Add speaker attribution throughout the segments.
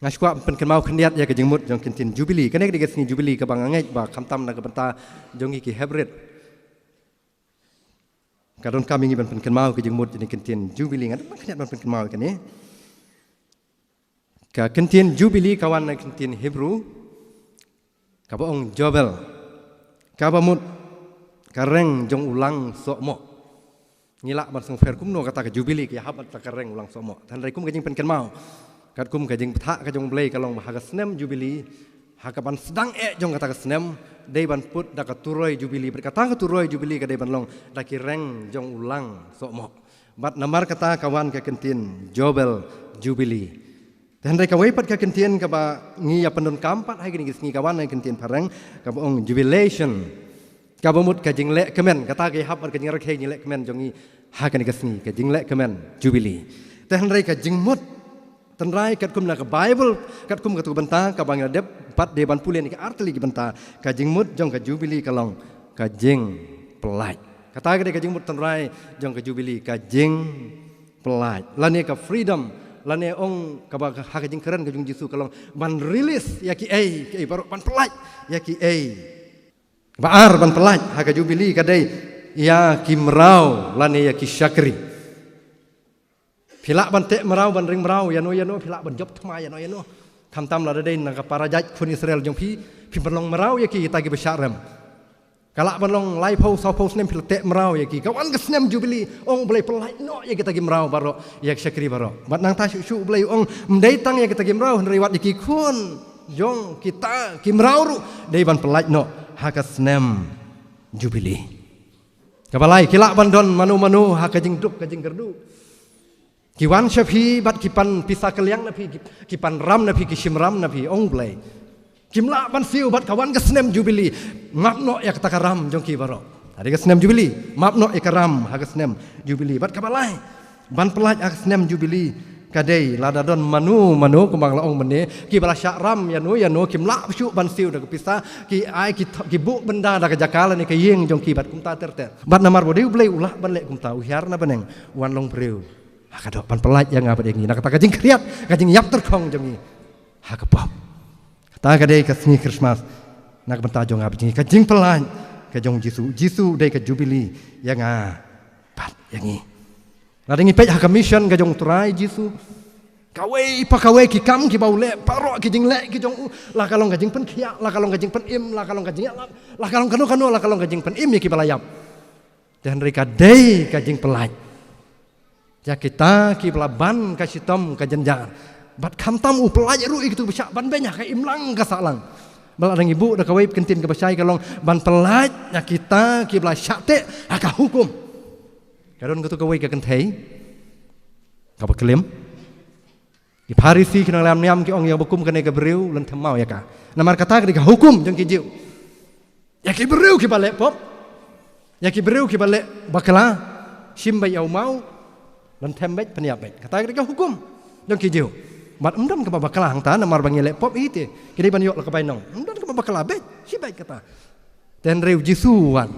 Speaker 1: Ngashwa pen mau kendiat ya ke jengmut jong kintin jubili kene ke sini jubili ke bangangai ba kamtam na ke benta jongi ki hybrid kadon kami ngi pen mau ke jengmut ini kintin jubili ngat kendiat pen mau kene ka kintin jubili kawan na kintin Hebrew ka ong jobel ka bamut kareng jong ulang sokmo ngilak ban sung fer kumno kata ke jubili ki hab ta kareng ulang sokmo tan rai kum ke jeng pen mau kat kum ke jeng peta ke jong blei kalong haga snem jubili hakaban sedang jong kata ke snem dei ban put da ka turoi jubili berkata ke turoi jubili ke dei ban long da ki reng jong ulang sokmo bat namar kata kawan ke kentin jobel jubili dan rai ka weipat ke kentin ka ba ngi ya pendon kampat hai gini ngi kawan ke kentin pareng ka ong jubilation ka bamut ka jeng le kemen kata ke hab ke jeng rakhe ni le kemen jongi ha ka ni kasni ke jeng le kemen jubili dan rai ka jeng mut tenrai kat kum na ke Bible kat kum katu benta ka bang dep pat de ban pulen ke artli ke benta ka jing mut jong ka jubili kalong ka jing pelaj kata ke jing mut tenrai jong ka jubili ka jing pelaj lane ka freedom lane ong ka ba ha ka jing keren ka jung jisu kalong ban release ya ki ke baru ban pelaj ya ki baar ban pelaj ha ka jubili ka dei ya kimrau lane ya ki syakri Pilak ban tek merau ban ring merau ya no pilak ban job thma ya no tam la dei na ka parajat kun Israel jong pi ban long merau ya ki ta gi besyaram kalak ban long lai phau sau phau snem pil tek merau ya ki kawan ke snem jubili ong blai pelai no ya kita gi merau baro ya syakri baro bat nang ta syu blai ong mdei tang ya kita gi merau riwat ya ki kun jong kita ki merau ru dei ban pelai no ha ka snem jubili kabalai kilak ban don manu ha ka jing duk ka jing gerdu Kiwan syafi bat kipan pisah keliang napi kipan ram napi kishim ram napi ong blai kimla ban siu bat kawan ke snem jubili mapno ya kata karam jong ki baro ada ke snem jubili mapno ya karam ha ke snem jubili bat kabalai ban pelaj ha ke snem jubili kadai lada don manu kumbang la ong mene ki bala syak ram ya no kimla syu ban siu da pisah ki ai ki bu benda da ke jakala ni ke yeng jong ki bat kumta ter bat namar bodi blai ulah ban le kumta uhiar na baneng wan long breu Kadok pan pelaj yang apa dengi nak kata kajing kriat kajing yap terkong jongi ha kepop kata kadai ke seni Christmas nak benta jong apa dengi kajing pelaj ke jong Jisu dei ke jubili yang pat yang ni ladengi pej ha mission ke jong turai Jisu kawai ki kam ki bau le parok ki jing le ki jong la kalong kajing pen khia la kalong kajing pen im la kalong kajing la kalong kanu la kalong kajing pen im ki balayap dan reka dei kajing pelaj ya kita ki belaban ka sitom ka jenjar bat khamtam u pelaj ru itu besyak ban banyak ka imlang ka salang bal adang ibu da kawai kentin ka besai kalong ban pelaj ya kita ki bela syate ka hukum kadon ka tu kawai ka kenthei ka baklem ki Parisi ki lam niam ki ong ya hukum ka ne ka breu lan thamau ya ka namar kata ka hukum jong ki jiu ya ki breu ki balek pop ya ki breu ki balek bakla simbai au mau dan tembek peniapet kata mereka hukum dong kijau mat umdan ke babakala hang ta namar bangile pop ite kini ban yok la kapai nong umdan ke babakala bet si baik kata dan reu jisuan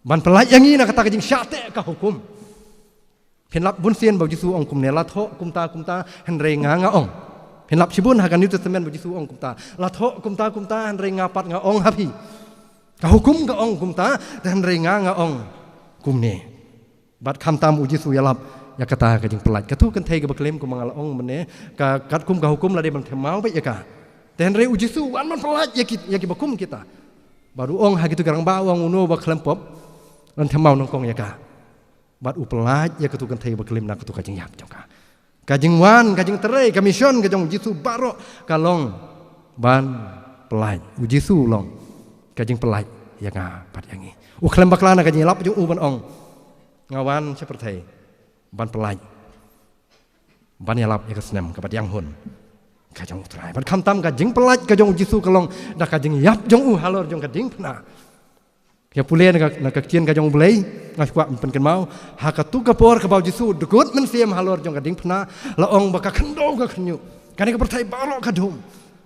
Speaker 1: ban pelaj yang ina kata kajing syate ka hukum penlap bun sien bau jisu ong kum ne la tho kumta henre nga ong penlap sibun hakan New Testament bau jisu ong kumta la tho kumta henre ngapat nga ong hapi ka hukum ka ong kumta dan henre nga ong kumne bat khamtam ujisu yalap ya kata kajing pelaj katu kan thai ke baklem ku mangala ong mene ka kat kum ka hukum la de ban themau be ya ka ten re ujisu an man pelaj ya ki bakum kita baru ong ha gitu garang bawang uno baklem pop lan themau nong kong ya ka bat u pelaj ya katu kan thai baklem na katu kajing yap jongka kajing wan kajing terai ka mission ka jong jisu baro kalong ban pelaj ujisu long kajing pelaj ya ka pat yangi u klem baklana kajing lap jong u ban ong ngawan seperti ban pelaj ban yalap ya kesnem kepada yang hun kajong utrai ban khamtam kajing pelaj kajong Jisu kalong dah kajing yap jong halor jong kajing pena ya pule nak kecien kajong belai ngaswa pen kenmau ha katu kapor ka bau Jisu dekut men siem halor jong kajing pena la ong baka kendo ka khnyu kani ka pertai baro kadum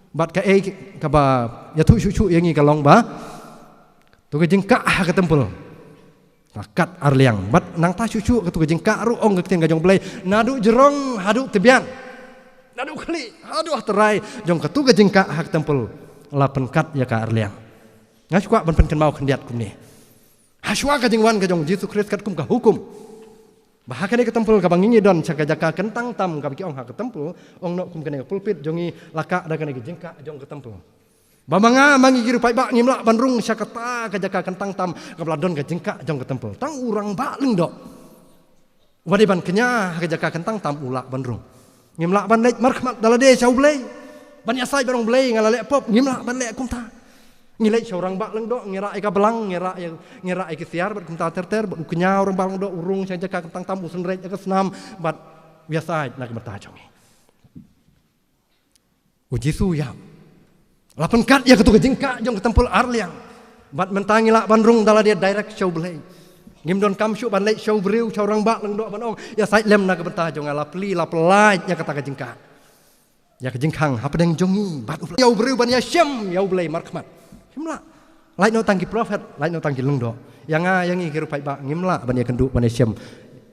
Speaker 1: bat ka ka ba ya tu chu yangi kalong ba tu kajing ka ha ka tempel Rakat arliang, bat nang ta cucu ketu kajing ka ru ong keten kajong belai nadu jerong hadu tebian Aduh kali, aduh terai jong ketu ke jengka hak tempel la penkat ya ka arliang. Ngasukwa ban pen mau kendiat kum ni. Haswa ka jengwan ka jong Yesus Kristus kat kum ka hukum. Bahkan ke tempel ka bangingi don caka jaka kentang tam ka biki ong hak ke tempel ong nok kum kene pulpit jongi laka da kene jengka jong ke tempel. Bamanga mangi giru pai bak ngimla bandrung syakata ka jaka kentang tam ka bladon ka jengka jong ke tempel. Tang urang bak leng dok. Wadi ban kenya ka jaka kentang tam ulak bandrung. Ngimla ban lek markhmat dalade chau blei. Ban yasai barong blei ngalale pop ngimla ban lek kum ta. Ngilek seorang bak leng dok ngira ika belang ngira ika siar bat kum ta ter bat kenya orang bang dok urung sang jaka kentang tam usun rek ka senam bat biasa nak berta jongi. Uji su ya. Lapan kat ya ketu jengka jong ke tempel arliang. Bat mentangi lak bandrung dalade direct show blei. Ngim don kam syu ban lek show briu seorang bak leng dok ban ong ya sai lem nak berta jong ala pli la pelai ya kata ka jengka. Ya ke jengkang apa deng jongi bat ya briu ban ya syem ya blei markhmat. Ngimla, lain no tangki prophet, lain no tangki lengdo. Yang ngi kiru pai ba ngimla bani kenduk bani syem.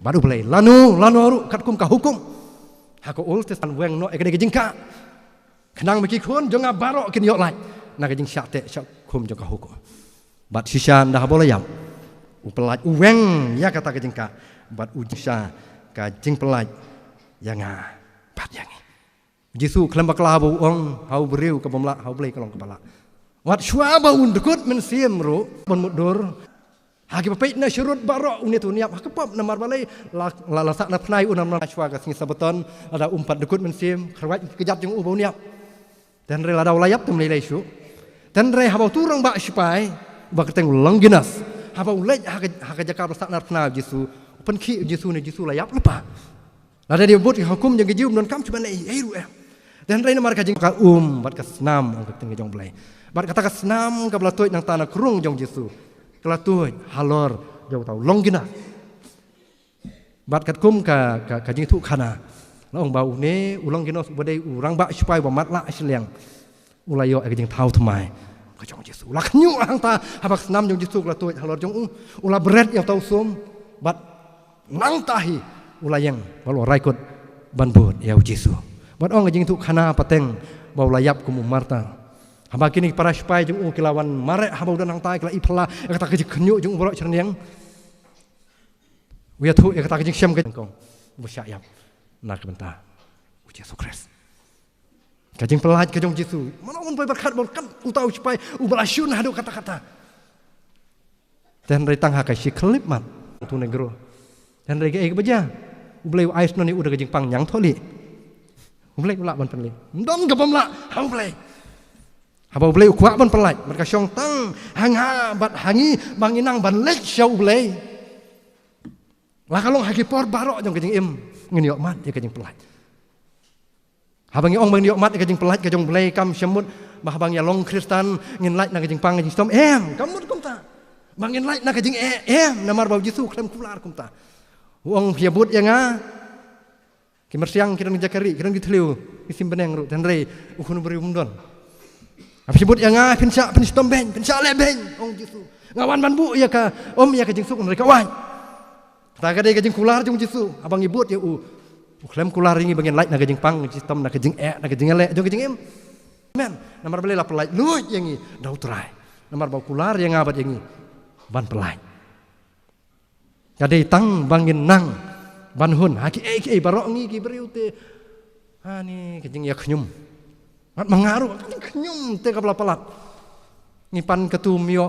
Speaker 1: Baru belai lanu aru katkum ka hukum. Hako ul tes weng no ekade jengka. Kenang meki kun jonga barok kin yok lai. Na ka jeng syak te syak kum jong ka hukum. Bat sisan dah boleh yam. Upelaj weng ya kata ka jengka. Bat ujisa ka jeng pelaj yang bat yang. Jisu kelembak labu ong hau beriu ke pemlak hau belai kelong kepala. Wat syuaba undekut men siem ro bon mudur hagi papait na syurut barok uni tu niap hakepop namar balai la lasak na pnai unam na syua ka sing sabeton ada umpat dekut men siem kerwat kejap jung ubau niap dan re la daw layap tum lei syu dan re habau turang bak sypai bak keteng ulang ginas habau lej haka jakar lasak na pnai Yesu penki Yesu ni Yesu layap lupa ada dia buat hukum yang gejium don kam cuman ei ru dan re namar ka jing ka bat ka senam ang keteng jong blai. Bat kata senam ke belatuit nang tanah kerung jong Yesu. Kelatuit halor jong tau longgina. Bat kat kum ka jing tu kana. Long bau ne ulang ginos badai urang bak supaya bamat la asliang. Ulayo ka jing tau tmai. Ka jong Yesu. Ulah kenyu hang ta habak senam jong Yesu kelatuit halor jong ulah berat yang tau sum. Bat nang tahi ulayang balo raikut banbut ya Yesu. Bat ong ka jing tu kana pateng bau layap kum Marta. Hamba kini para supaya jung kilawan marek hamba udah nang tai kila ipla kata kejik kenyu jung borok cerniang. Wiat hu kata kejik syam ke kong besyayap nak bentar. Yesus Kristus. Kajing pelaj ke jung Yesus. Mana pun berkat utau supaya ubalasyun hadu kata-kata. Dan retang hakai si klip mat tu negro. Dan rege ke beja. Ublei ais noni udah kejing pang nyang tholi. Ublei ulak ban penli. Ndon ke pemlak hau blei. Haba ulai kuat ban pelai mereka syong tang hanga bat hangi banginang ban lek syau ulai lah kalong hagi por barok jong kejing im ngin yok mat ya kejing pelai habangi ong bang yok mat kejing pelai kejong ulai kam syamut bah bang ya long Kristen ngin lait na kejing pang kejing stom kamut kum ta bangin lait na kejing namar bau Yesus klem kular kum ta wong hiabut ya nga kimersiang kirang jakari kirang ditliu isim beneng ru dan re ukun beri umdon. Apa sebut yang pinsya pinstom ben pinsya lebeng ong Yesu ngawan banbu ya ka ya ka jengsuk mereka wan kata ka de ka jeng kular jeng Yesu abang ibut ya klem kular ini bagian light na ka jeng pang sistem na ka jeng na ka jeng le jeng em men namar beli la pelai luit yang i dau trai namar bau kular yang abat yang i ban pelai kade tang bangin nang ban hun haki barok ngi ki beriu te ni ka jeng ya knyum mat mengaruh kenyum te kapala palat ngipan ketumio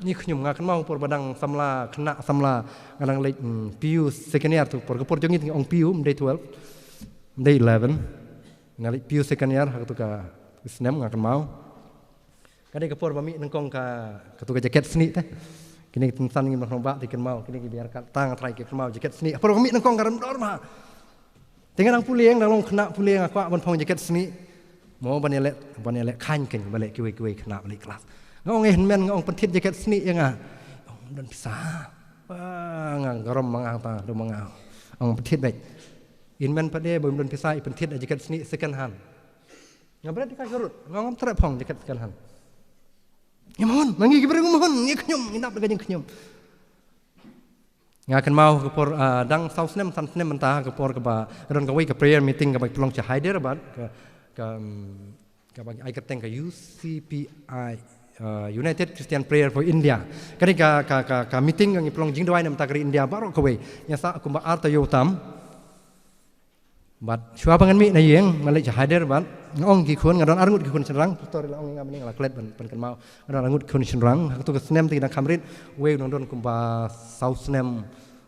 Speaker 1: ni kenyum ngakan mau por badang samla kena samla ngadang lek piu second tu por kepor jongi ong piu day 12 day 11 ngalik piu second year hak tu ka snem ngakan mau kade kepor bami nengkong ka ketu ka jaket seni teh kini tensan ngin bahnomba tiken mau kini biar tang trai ke mau jaket seni por bami nengkong garam dorma tinggal nang pulieng nang kena pulieng aku ban pong jaket seni mau banelek kain ken balik kiwe kena balik kelas ngong men ngong pentit jaket seni yang dan bisa ngang garam mangang ta do mangang ngong pentit baik inmen pade belum bisa pentit jaket seni second hand ngabret ka gerut ngong trep pong jaket second hand nyamun mangi gibreng mohon ngi kenyum indap gajeng kenyum ngakan mau ke por dang South Nem San Nem mentah ke por ke ba ron ke prayer meeting ke pelong cha Hyderabad ke bagi ai keteng ke UCPI United Christian Prayer for India. Kani ka meeting ang pelong jing doi nam ta ke India baru ke we nya sa ku ba arta yo tam bat shua pangan mi na yeng malai cha Hyderabad ngong ki khon ngadon arngut ki khon senrang story la ong ngam ni la klet ban kan mau ngadon arngut khon senrang tu ke snem ti na kamrit we don ku ba South Nem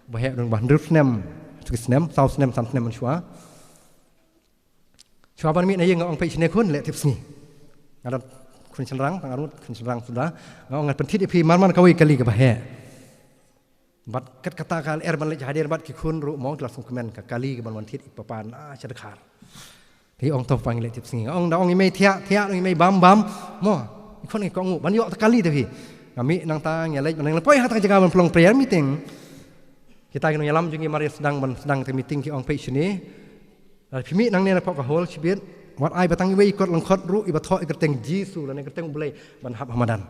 Speaker 1: bahaya don ban rut nem tu ke snem South Nem San Nem man shua pan mi na yeng ngong pe chne khon le tip sni ngadon khon senrang tang arngut khon senrang sudah ngong ngat pentit pi man kawi kali ke bahaya bat kat kata kal ban le hadir bat ki khun ru mong tla sum komen ka kali ke ban wan thit ipapan chadkhar thì ông tàu phang lệ tiếp sinh ông đã ông ấy thea ông ấy bám mo con này con ngủ ban yo kali tapi kami nang ta ngelai nang lepoi hata jaga ban pelong prayer meeting kita kena nyalam jungi mari sedang te meeting ki ong pe sini phimi nang ne na pok hol chibit wat ai batang we ikot langkhot ru ibat tho iketeng jisu lan iketeng bulai ban hab hamadan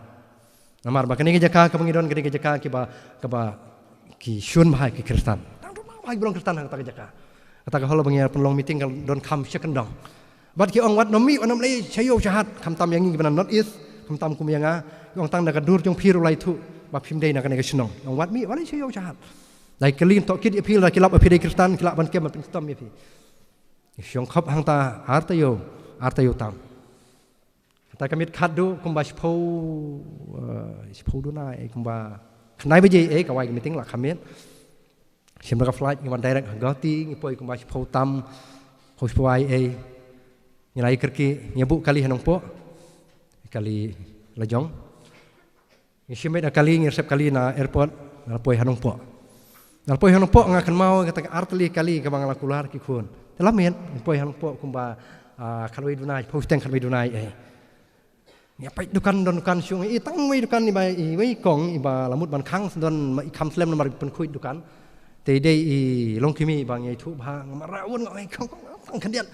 Speaker 1: namar ba kani ke jaka ka pangidon kani ke jaka ki ba ki shun bahai ki kristan tang ru bahai belong kristan hang ta ke jaka kata kalau bagi pelong meeting kalau don kam sekendang, bat ki ong wat nomi onam lay chayo jahat kam tam yang ini benar not is kam tam kum yang ong tang nak dur jong piru lay tu bap him day nak kena kesenong ong wat mi wala chayo jahat, lay kelin tok kit apil lay kilap apil Kristen kilap ban kem ban stom yapi, siong khop hang ta arta yo tam, kata kamit khadu kum ba shpo do na kum ba knai baje kawai meeting la kamit. Siapa nak flight ngiwan direct Gauti ngipoi kumbas pau tam hos pawai ngilai kerki nyebu kali hanong po kali lajong ngisimet kali ngirsep kali na airport nalpoi hanong po ngakan mau kata artli kali ke bang lakular ki khun telamen ngipoi hanong po kumba kaloi dunai posteng kaloi dunai ngapai dukan siung tang wei dukan ni bai wei kong iba lamut ban khang don ikam slem nomor pen khuit dukan day long kimi bang itu bang marawon ngoi kong kendian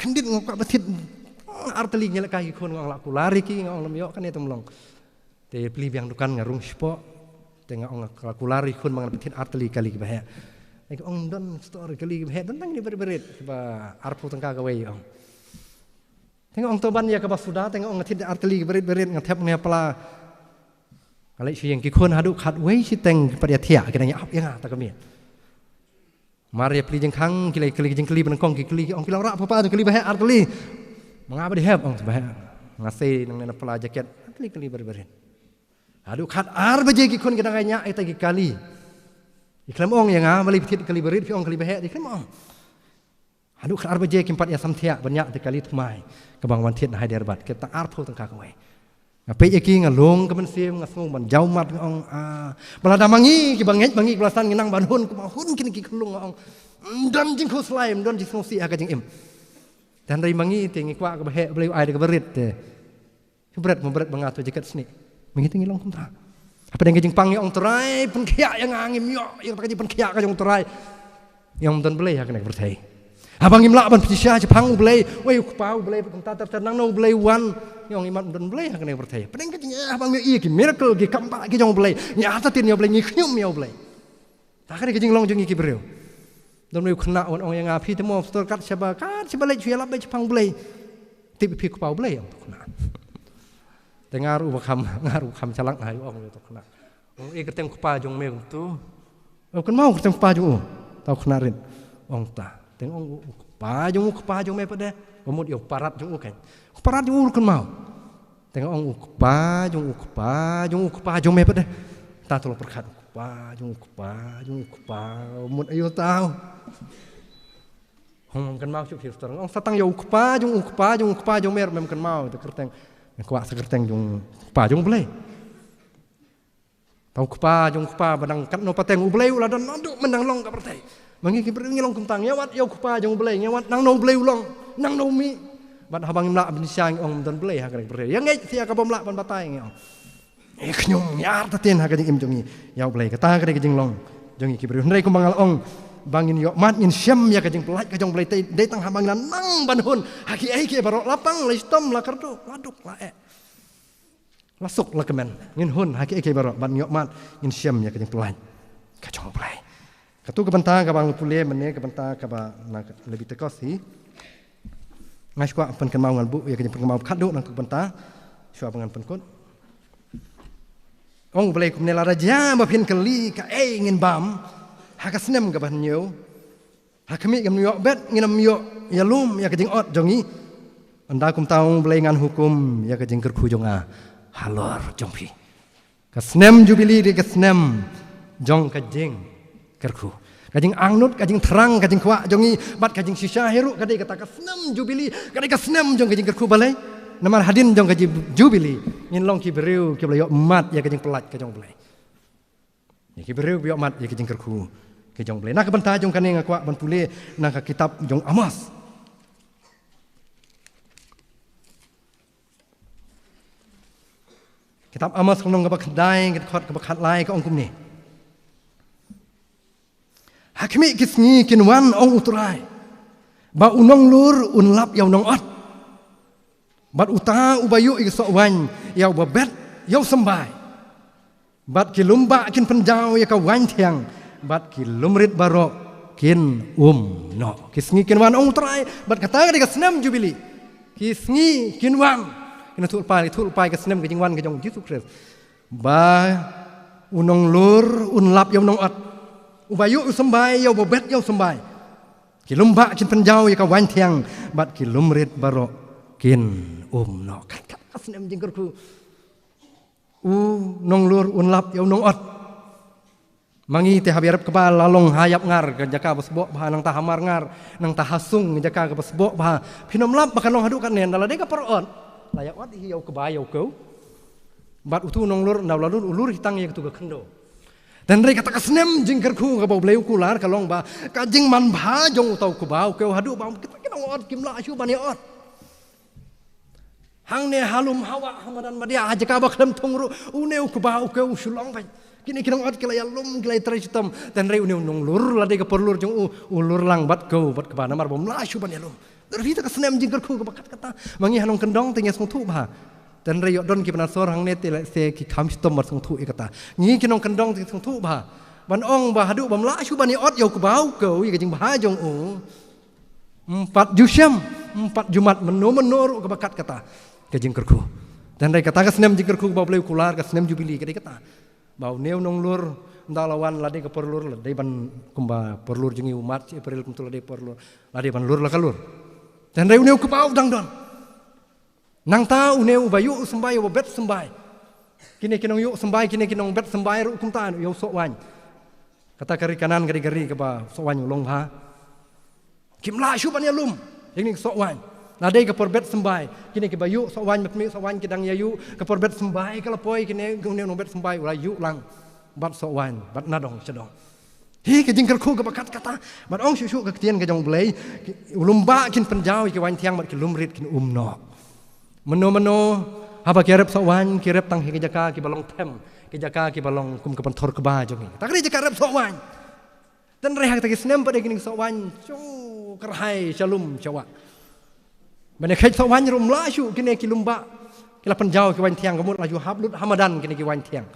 Speaker 1: ngok batit arteli nyela kai khon ngong laku lari ki ngong lemyo kan itu melong te pli biang dukan ngarung spo te ngong laku lari khon bang batit arteli kali bahaya ek ong don story kali bahaya don bang ni berit ba arpu tangka gawe ong tengok ong toban ya ka basuda tengok ong ngatit arteli berit ngathep ne pala kalau siang kikun haduk hadway si teng pada tiak kita nyap yang tak kami. Mari peli jengkang kili jengkeli benengkong kili ong kilang rak apa tu kili bahaya arteli. Mengapa dihab ong bahaya ngasih nang nena pela jaket arteli berberin. Haduk had ar baje kikun kita nyak eta kali. Iklam ong yang bali petit kali berit pi ong kali bahaya iklam ong. Haduk ar baje kimpat ya samtiak banyak kali tumai kebang wan tiat Hyderabad kita arpo tengkak kawai. Ngapai iki ngalung kemen sim ngasung ban jaumat ngong balada mangi ki bangi belasan nginang banhun ku mahun kini ki kelung ngong dan jing ko slaim don jing si aga jing im dan dari mangi tingi kwa ke bahe beli ai de berit te berat bangatu jaket sini mangi tingi long kontra apa deng jing pangi ong terai pun kia yang angim yo yang tak pun kia ka jong terai yang don beli ha kena bertai abang imla ban pisah Jepang beli wei kupau beli kunta ternang no beli wan yang iman don beli ha kena bertai pedeng kenya abang iya ki miracle ki kampa ki jong beli nya atatin yo beli nyikyum yo beli tak kena jing long jong ki breu don beli kena on ong yang api temo store kat siapa le cuya labai Jepang beli tip pi kupau beli kena dengar ngaru kam calak hai ong to kena ong keteng kupa jong me tu kan mau keteng kupa jong tau kena rin ong ta tengok kupa jong me pada omut yo parat jong kan parat jong kan mau tengok ong kupa jong me pada ta tolong perkat kupa jong omut ayo tahu hong kan mau cup filter ong satang yo kupa jong mer mem kan mau te kerteng kuak sekerteng jong kupa jong belai tau kupa badang kat no pateng u belai ulah don nduk menang long ka pertai mangi ki beringi long kentang nyawat yo kupa jong belai nyawat nang no belai ulong nang no mi bat habang imla bin siang ong don belai ha ka pertai yang ngai sia ka bomla ban batai ngau knyum yar tatin ha ka jing im jongi yaw belai kata ka jing long jongi ki beri ndai ko mangal ong bangin yo mat in syam ya ka jing pelaj ka jong belai dei tang habang nang banhun haki ai ki barok lapang la stom la kardo waduk la lasuk la kemen ngin hun haki ai ki barok ban yo mat in syam ya ka jing pelaj kacong play. Katu kebenta kabang pule mene kebenta kaba lebih tekosi. Ngai squat pen kan mau ngalbu ya kejeng pen mau khadu nang kebenta. Sua pengan pen kun. Ong play kumne la raja ba pin kali ka ngin bam. Ha ka snem ka ban nyo. Ha kami gam yo bet nginam yo ya lum ya kejeng ot jongi. Anda kum taung play ngan hukum ya kejeng kerku jonga. Halor jongpi. Ka snem jubili di ka snem jong kejeng kerku. Kajing angnut, kajing terang, kajing kuat jongi bat kajing sisa heru kadai kata kasnem jubili, kadai kasnem jong kajing kerku balai. Namar hadin jong kajing jubili. Ngin long ki beriu ki belayo mat ya kajing pelat kajong balai. Ya ki beriu biok mat ya kajing kerku kajong balai. Nak kebenta jong kane ngakwa ban pule nak kitab jong Amos. Kitab Amos kong ngabak kedai ngikot kabak lai ka ongkum ni. Hakimi kisngi kinwan ong uturai. Ba unong lur unlap yaw nong ot. Bat uta ubayu iksok wan yaw babet yaw sembai. Bat kilumba kin penjau ya ka wan tiang. Bat kilumrit barok kin no. Kisngi kinwan ong uturai. Bat kata ka senam jubili. Kisngi kinwan. Kina tulpai ka senam kejingwan kejong Yesus Kristus. Ba unong lur unlap yaw nong ot. Ubayu sembai yaw babet yaw sembai. Kilumba kin penjau ya ka wan tiang bat kilumrit barok kin no. Kat asnem jingkerku. Nong lur unlap yaw nong ot. Mangi teh habiarap kebal lalong hayap ngar ka jaka basbok bah nang tahamar ngar nang tahasung jaka ka basbok bah pinom lap bakan nong hadu kan nen dala de ka perot. Layak wat yaw kebayau kau. Bat utu nong lur ndaw lalur ulur hitang ya tu ka kendo. Dan mereka kata kasnem jingkerku ka bau bleu kular kalong ba kajing man bha jong tau ku bau keu hadu ba kita kinong ot kimla asu bani ot. Hang ne halum hawa hamadan madia aja ka ba klem tongru uneu ku bau keu sulong ba. Kini kinong ot kila yalum kila traitam dan rei uneu nong lur lade ka perlur jong ulur lang bat keu bat ka bana mar bom la asu bani alum. Dari kita kasnem jingkerku ka bakat kata mangi hanong kendong tinggal song tu ba. Dan reyok don ki penasor hang ne tele se ki kham stom mar song thu ikata ngi kinong kendong ti song thu ba ban ong ba hadu bam la shu bani ot yo ku bau keu ya jing ba jong empat jusyam 4 jumat menor ke bakat kata ke jing kerku dan rey kata ka senem jing kerku bau bleu kular ka senem jubili ke kata bau neu nong lur ndalawan lade ke perlur lade ban kumba perlur jengi umat si April kum tu lade perlur lade ban lur la kalur dan rey neu ku bau dang don. Nang ta uneu bayu sembai bet sembai. Kini kinong yuk sembai kini kinong bet sembai ru kum tan yo sok wan. Kata kari kanan gari ke ba sok wan long ha. Kim la shu ban yalum. Ini sok wan. Nadai ke perbet sembai. Kini ke bayu sok wan met mi sok wan kidang yayu ke perbet sembai kala poi kini uneu bet sembai ula yu lang. Bat sok wan bat nadong sedong. Hi ke jingker ku ke bakat kata bat ong shu ke tien ke jong blei ulumba kin penjau ke wan tiang bat ke lumrit kin no. Meno haba kirep sawan kirep tang ke jaka ki balong tem ke jaka ki balong kum ke pentor ke ba jongi tak ri jaka rep sawan dan rehak tak snem pada kini sawan cu kerhai shalom cawa bane khai sawan rum la shu kini ki lumba kila penjau ki wan tiang kemut laju hablut hamadan kini ki wan tiang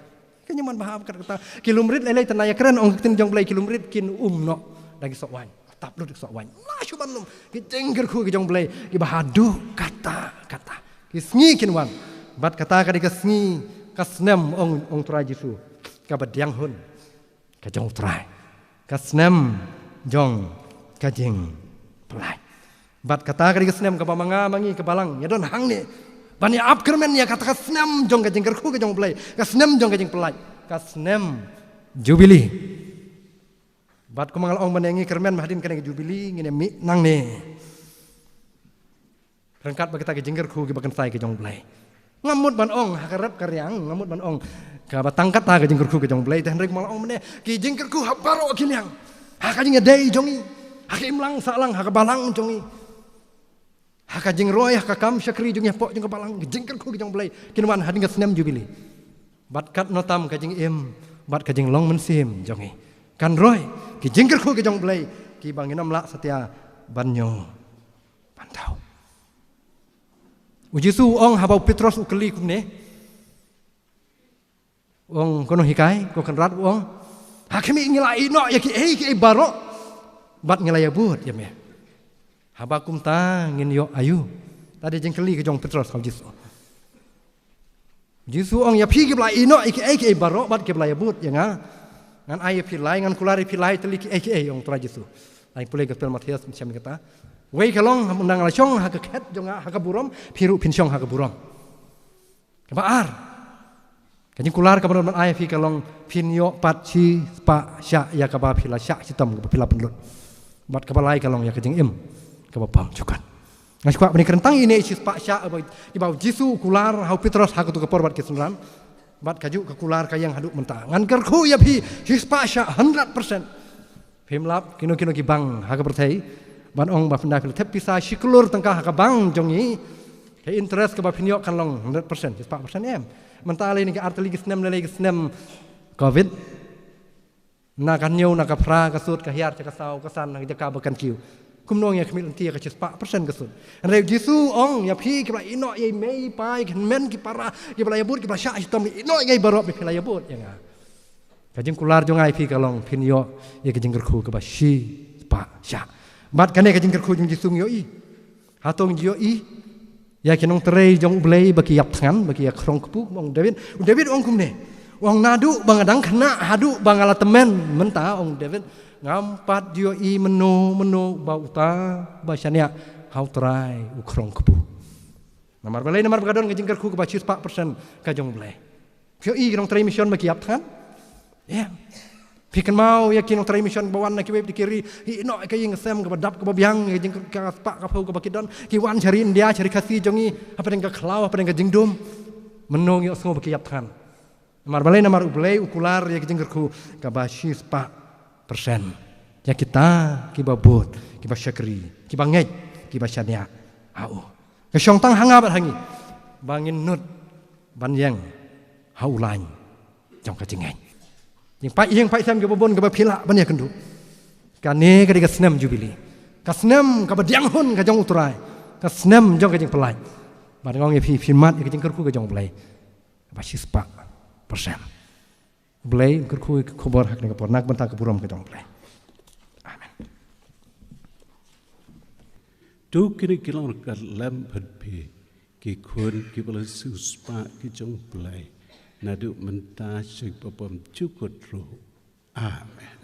Speaker 1: kenyaman bahab kata ki lumrit lelai tanaya keren ong tin jong blai ki lumrit kin no lagi sawan taplut sawan la shu banum ki jengger ku ki jong blai ki bahadu kata Kisngi kinwan, bat kata kadi kisngi kasnem ong trai Yesu, kabat diang hun, kajong trai, kasnem jong kajing pelai, bat kata kadi kasnem kabamanga mangi kabalang, ya don hang ni, bani ap kermen ya kata kasnem jong kajing kerku kajong pelai, kasnem jong kajing pelai, kasnem jubili, bat kumangal ong menengi kermen mahdin kene jubili ngene mi nang ni. Rengkat bagi tak jengker ku bakan sai ke jong blai. Ngamut ban ong hakarep karyang ngamut ban ong ka batangkat ta ke jengker ku ke jong blai dan rek mal ong mene ki jengker ku habaro kinyang. Ha ka jing dei jongi. Ha ka imlang salang ha ka balang jongi. Ha ka jing roy ha ka kam syakri jongi pok jong ka balang jengker ku ke jong blai. Kinwan hading ka senem jubili. Bat kat notam ka jing im bat ka jing long mensim jongi. Kan roy ki jengker ku ke jong blai ki banginam la setia banyo pantau. Ujisu ong habau Petrus ukeli kumne. Ong kono hikai ko kan rat ong. Hakimi ngilai no ya ki barok bat ngilai abut ya me. Habakum ta ngin yo ayu. Tadi jengkeli ke jong Petrus kau Yesus. Yesus ong ya pi ki blai ino ki barok bat ki blai abut ya nga. Ngan ai pilai ngan kulari pilai teli ki ong tra Yesus. Lain pulai ke Matius macam kata. Wei kalong mendang la chong ha ka khet jong ha ka burom piru pin chong ha ka burom. Kebaar. Kajing kular ka baron ai pi kalong pin yo pat chi pa sya ya ka ba pila sya sitam ka pila penlut. Bat ka balai kalong ya kajing im ka bapam cukan. Ngas kuat bani kerentang ini isi pak sya di bawah Yesus kular hau Petrus ha tu kepor bat kesunan bat kaju ke kular kayang haduk mentah ngan kerku ya pi isi pak sya 100%. Pemlap kino ki bang ha ka pertai ban ong ba penda tep pisa siklur tengkah ka bang jongi ke interest ke ba pinyo kan long 100% isi 4% em mentah le ni ke arteli ke senem le ke senem covid na kan nyu na ka pra ka sut ka hiar ka sau ka san ka ka bakan kiu kumnong ya kemil tia ka 4% kesut. Re Yesus ong ya pi kibla ino ye mei pai kan men ki para kibla yabut kibla sya hitam ino ye barok kibla yabut ya nga. Kajing kular jong ai pi kalong pin yo ye kajing kerku ka ba shi pa sya. Bat kane kajing kerku jong Yesus yo i. Hatong yo i ya kinong terei jong blei baki yap tangan baki ya krong kepu ong David ong kumne. Ong nadu bangadang kena hadu bangala temen mentah ong David ngampat dia i menu bauta basanya hau try ukrong kebu. Namar balai namar bagadon ke jingkarku ke bacis 4% kajong balai. Pio i kinong try mission bagi aptan. Ya. Pikan mau ya kinong try mission bawan nak web di kiri. No kaying sem ke badap ke babiang ke jingkar ke pak ke pau ke bakidon. Kiwan cari India cari kasih jongi apa dengan kelau apa dengan jingdum. Menung yo semua bagi aptan. Namar balai namar balai ukular ya ke jingkarku ke bacis 4% ya kita kibabut kiba syakri kiba ngej kiba syania au ke syong tang hanga bat hangi bangin nut ban yang hau lain jong ka jingeng yang pai sam ke babon ke bapila ban ya kendu kane ke senem jubili ka senem ka badiang hun ka jong uturai ka senem jong ka jing pelai ban ngong ye firmat ke jing kerku ka jong pelai ba sispa persen Blay kerku kubur hak dengan pornak bentang keburam ke dong blay. Amen.
Speaker 2: Tu kini kilor kat lambat pe ki kun ki bala suspa ki jong blay. Nadu mentah syek papam cukut roh. Amen.